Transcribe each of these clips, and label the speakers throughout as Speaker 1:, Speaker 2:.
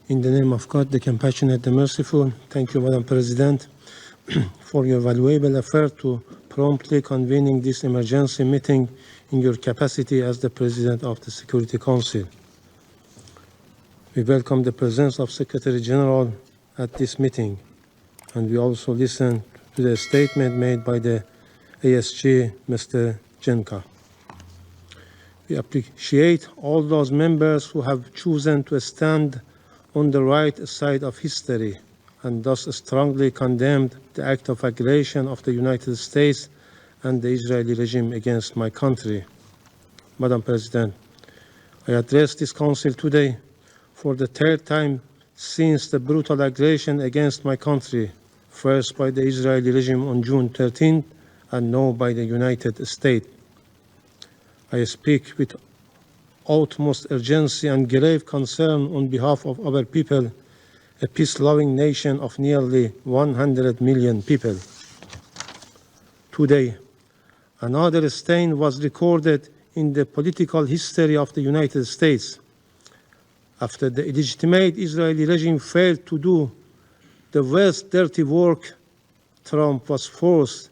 Speaker 1: In the name of God, the compassionate, the merciful, thank you, Madam President, for your valuable effort to promptly convening this emergency meeting in your capacity as the President of the Security Council. We welcome the presence of Secretary General at this meeting, and we also listen to the statement made by the ASG, Mr. Jenka. We appreciate all those members who have chosen to stand on the right side of history and thus strongly condemned the act of aggression of the United States and the Israeli regime against my country. Madam President, I address this Council today for the third time since the brutal aggression against my country, first by the Israeli regime on June 13th and now by the United States. I speak with utmost urgency and grave concern on behalf of our people, a peace-loving nation of nearly 100 million people. Today, another stain was recorded in the political history of the United States. After the illegitimate Israeli regime failed to do the West's dirty work, Trump was forced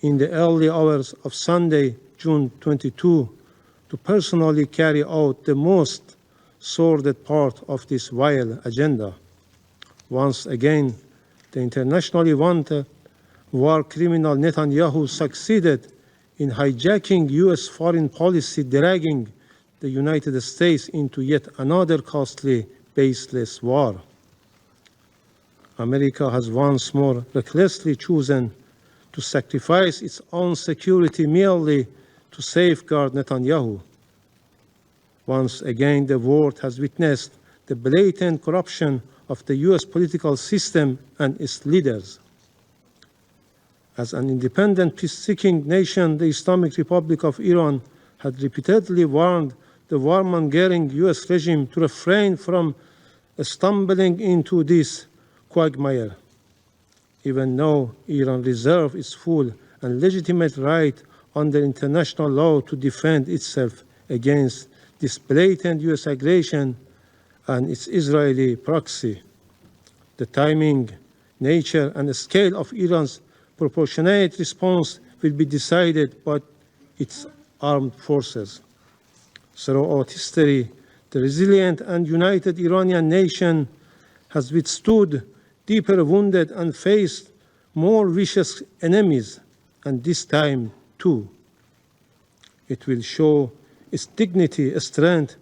Speaker 1: in the early hours of Sunday, June 22, to personally carry out the most sordid part of this vile agenda. Once again, the internationally wanted war criminal Netanyahu succeeded in hijacking U.S. foreign policy, dragging the United States into yet another costly, baseless war. America has once more recklessly chosen to sacrifice its own security merely to safeguard Netanyahu. Once again, the world has witnessed the blatant corruption of the U.S. political system and its leaders. As an independent, peace-seeking nation, the Islamic Republic of Iran had repeatedly warned the warmongering U.S. regime to refrain from stumbling into this quagmire. Even though Iran reserves its full and legitimate right under international law to defend itself against this blatant U.S. aggression and its Israeli proxy, the timing, nature, and scale of Iran's proportionate response will be decided by its armed forces. Throughout history, the resilient and united Iranian nation has withstood deeper wounded and faced more vicious enemies, and this time too. It will show its dignity, strength,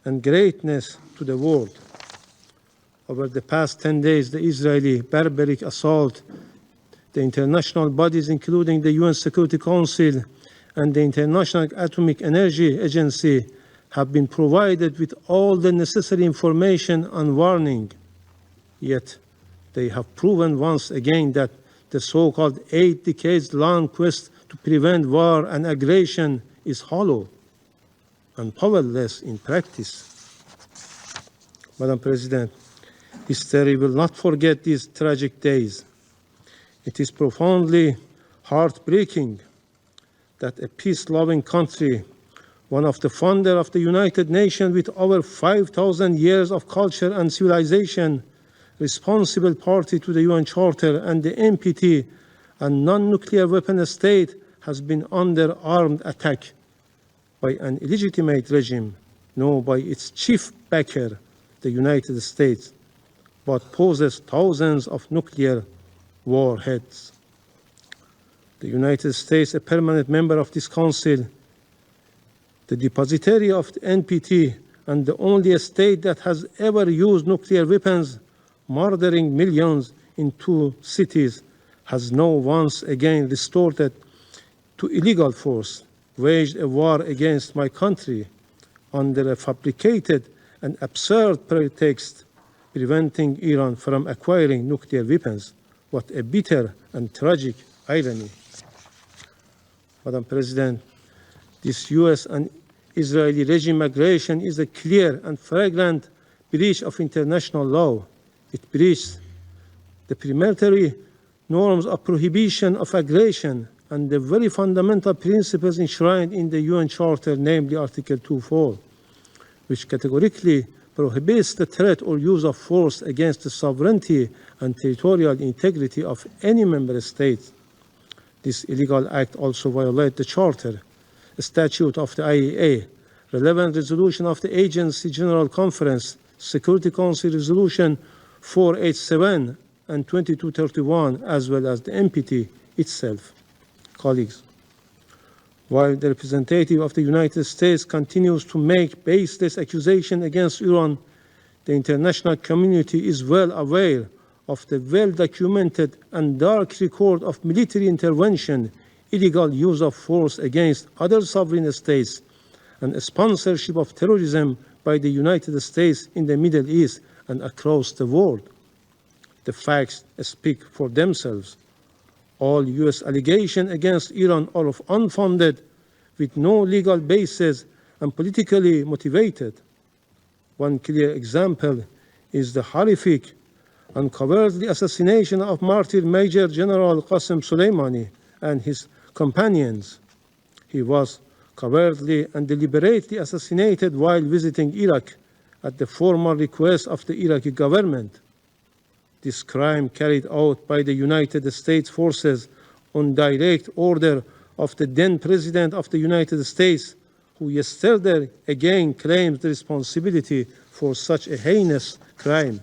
Speaker 1: and greatness to the world. Over the past 10 days, the Israeli barbaric assault, the international bodies, including the UN Security Council and the International Atomic Energy Agency, have been provided with all the necessary information and warning. Yet, they have proven once again that the so-called 8 decades-long quest to prevent war and aggression is hollow and powerless in practice. Madam President, history will not forget these tragic days. It is profoundly heartbreaking that a peace-loving country, one of the founders of the United Nations with over 5,000 years of culture and civilization, responsible party to the UN Charter and the NPT, and non-nuclear weapon state, has been under armed attack by an illegitimate regime, no by its chief backer, the United States, but possesses thousands of nuclear warheads. The United States, a permanent member of this Council, the depositary of the NPT, and the only state that has ever used nuclear weapons, murdering millions in 2 cities, has now once again resorted to illegal force, waged a war against my country under a fabricated and absurd pretext, preventing Iran from acquiring nuclear weapons. What a bitter and tragic irony. Madam President, this U.S. and Israeli regime aggression is a clear and flagrant breach of international law. It breaches the preliminary norms of prohibition of aggression and the very fundamental principles enshrined in the UN Charter, namely Article 2.4, which categorically prohibits the threat or use of force against the sovereignty and territorial integrity of any member state. This illegal act also violates the Charter, the statute of the IAEA, relevant resolution of the Agency General Conference, Security Council Resolution 487 and 2231, as well as the NPT itself. Colleagues, while the representative of the United States continues to make baseless accusations against Iran, the international community is well aware of the well-documented and dark record of military intervention, illegal use of force against other sovereign states, and sponsorship of terrorism by the United States in the Middle East and across the world. The facts speak for themselves. All U.S. allegations against Iran are unfounded, with no legal basis and politically motivated. One clear example is the horrific and cowardly assassination of martyr Major General Qasem Soleimani and his companions. He was cowardly and deliberately assassinated while visiting Iraq at the formal request of the Iraqi government. This crime, carried out by the United States forces on direct order of the then President of the United States, who yesterday again claims the responsibility for such a heinous crime.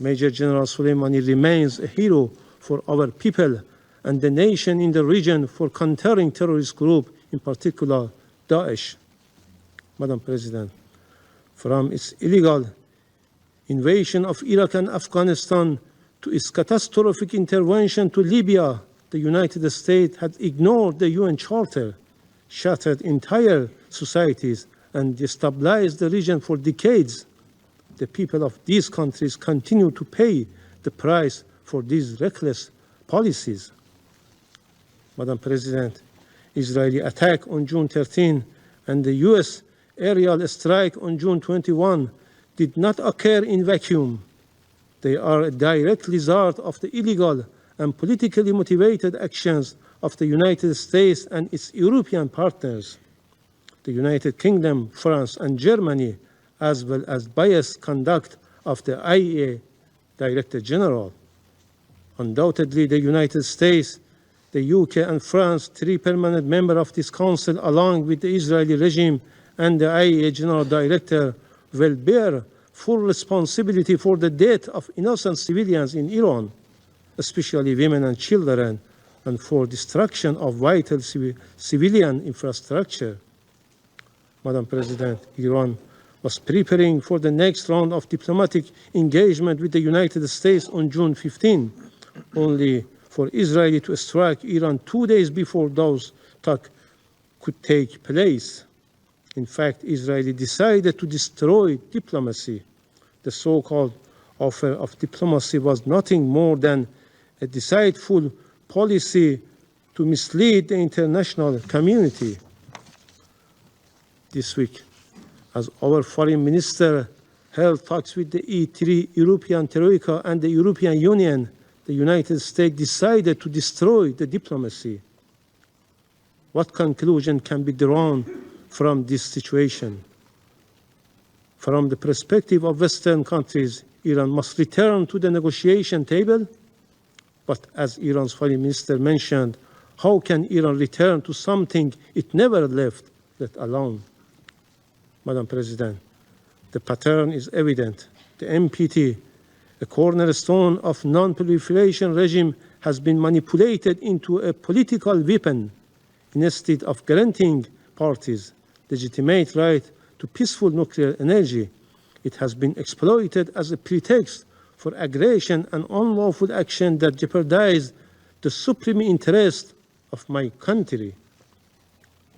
Speaker 1: Major General Soleimani remains a hero for our people and the nation in the region for countering terrorist groups, in particular Daesh. Madam President, from its illegal invasion of Iraq and Afghanistan to its catastrophic intervention to Libya, the United States had ignored the UN Charter, shattered entire societies, and destabilized the region for decades. The people of these countries continue to pay the price for these reckless policies. Madam President, Israeli attack on June 13 and the U.S. aerial strike on June 21 did not occur in vacuum. They are a direct result of the illegal and politically motivated actions of the United States and its European partners, the United Kingdom, France, and Germany, as well as biased conduct of the IAEA Director General. Undoubtedly, the United States, the UK, and France, three permanent members of this Council, along with the Israeli regime and the IAEA General Director, will bear full responsibility for the death of innocent civilians in Iran, especially women and children, and for destruction of vital civilian infrastructure. Madam President, Iran was preparing for the next round of diplomatic engagement with the United States on June 15, only for Israel to strike Iran 2 days before those talks could take place. In fact, Israel decided to destroy diplomacy. The so-called offer of diplomacy was nothing more than a deceitful policy to mislead the international community. This week, as our foreign minister held talks with the E3 European Troika and the European Union, the United States decided to destroy the diplomacy. What conclusion can be drawn from this situation? From the perspective of Western countries, Iran must return to the negotiation table. But as Iran's foreign minister mentioned, how can Iran return to something it never left, let alone? Madam President, the pattern is evident. The NPT, a cornerstone of non-proliferation regime, has been manipulated into a political weapon. Instead of granting parties legitimate right to peaceful nuclear energy, it has been exploited as a pretext for aggression and unlawful action that jeopardize the supreme interest of my country.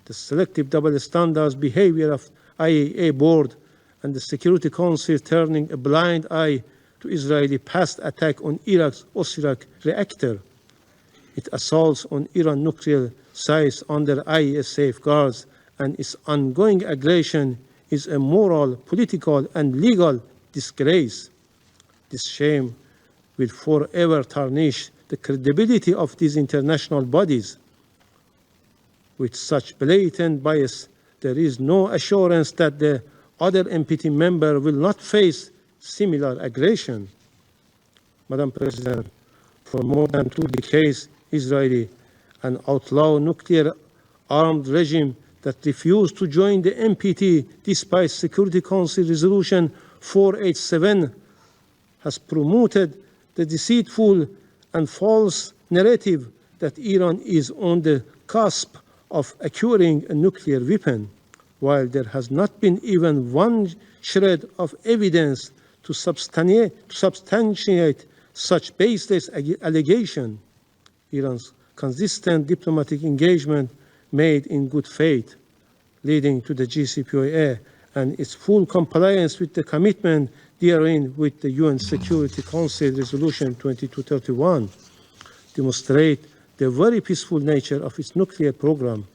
Speaker 1: The selective double standards behavior of IAEA board and the Security Council turning a blind eye to Israeli past attack on Iraq's Osirak reactor. Its assaults on Iran nuclear sites under IAEA safeguards and its ongoing aggression is a moral, political, and legal disgrace. This shame will forever tarnish the credibility of these international bodies. With such blatant bias, there is no assurance that the other NPT member will not face similar aggression. Madam President, for more than 2 decades, Israeli an outlaw nuclear-armed regime that refused to join the NPT despite Security Council Resolution 487 has promoted the deceitful and false narrative that Iran is on the cusp of acquiring a nuclear weapon, while there has not been even one shred of evidence to substantiate such baseless allegation. Iran's consistent diplomatic engagement made in good faith, leading to the JCPOA and its full compliance with the commitment therein with the UN Security Council Resolution 2231, demonstrate the very peaceful nature of its nuclear program.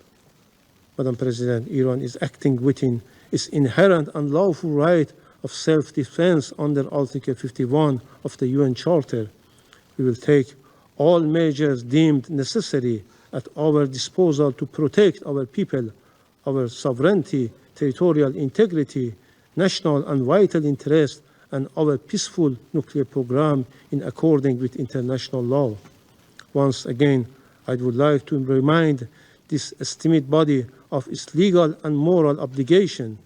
Speaker 1: Madam President, Iran is acting within its inherent and lawful right of self-defense under Article 51 of the UN Charter. We will take all measures deemed necessary at our disposal to protect our people, our sovereignty, territorial integrity, national and vital interests, and our peaceful nuclear program in accordance with international law. Once again, I would like to remind this esteemed body of its legal and moral obligation.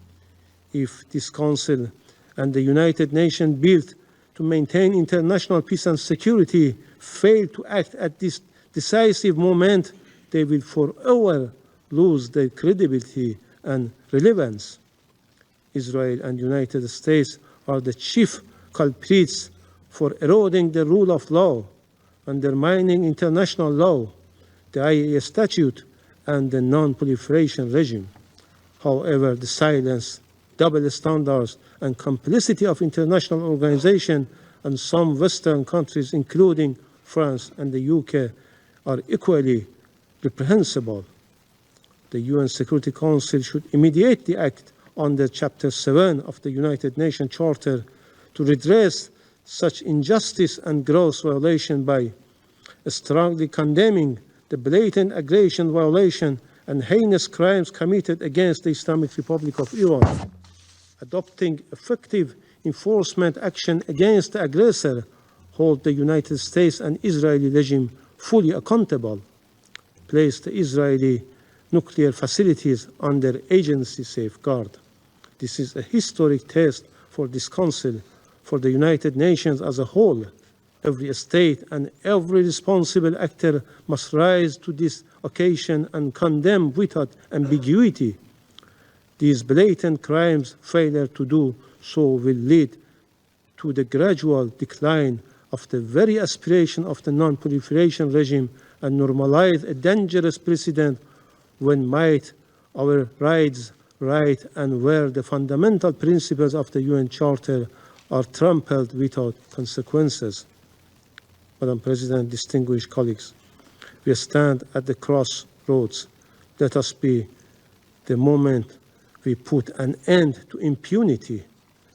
Speaker 1: If this Council and the United Nations built to maintain international peace and security fail to act at this decisive moment, they will forever lose their credibility and relevance. Israel and the United States are the chief culprits for eroding the rule of law, undermining international law, the IAEA statute, and the non-proliferation regime. However, the silence, double standards, and complicity of international organizations and some Western countries, including France and the UK, are equally reprehensible. The UN Security Council should immediately act under Chapter 7 of the United Nations Charter to redress such injustice and gross violation by strongly condemning the blatant aggression, violation, and heinous crimes committed against the Islamic Republic of Iran, adopting effective enforcement action against the aggressor, hold the United States and Israeli regime fully accountable, place the Israeli nuclear facilities under agency safeguard. This is a historic test for this Council, for the United Nations as a whole. Every state and every responsible actor must rise to this occasion and condemn without ambiguity. These blatant crimes, failure to do so will lead to the gradual decline of the very aspiration of the non-proliferation regime and normalize a dangerous precedent when might, our rights, right, and where the fundamental principles of the UN Charter are trampled without consequences. Madam President, distinguished colleagues, we stand at the crossroads. Let us be the moment we put an end to impunity,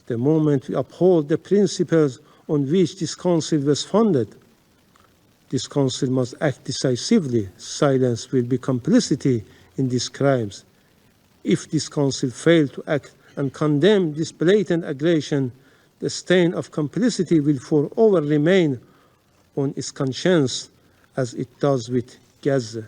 Speaker 1: the moment we uphold the principles on which this Council was founded. This Council must act decisively. Silence will be complicity in these crimes. If this Council fails to act and condemn this blatant aggression, the stain of complicity will forever remain on its conscience, as it does with Gaza.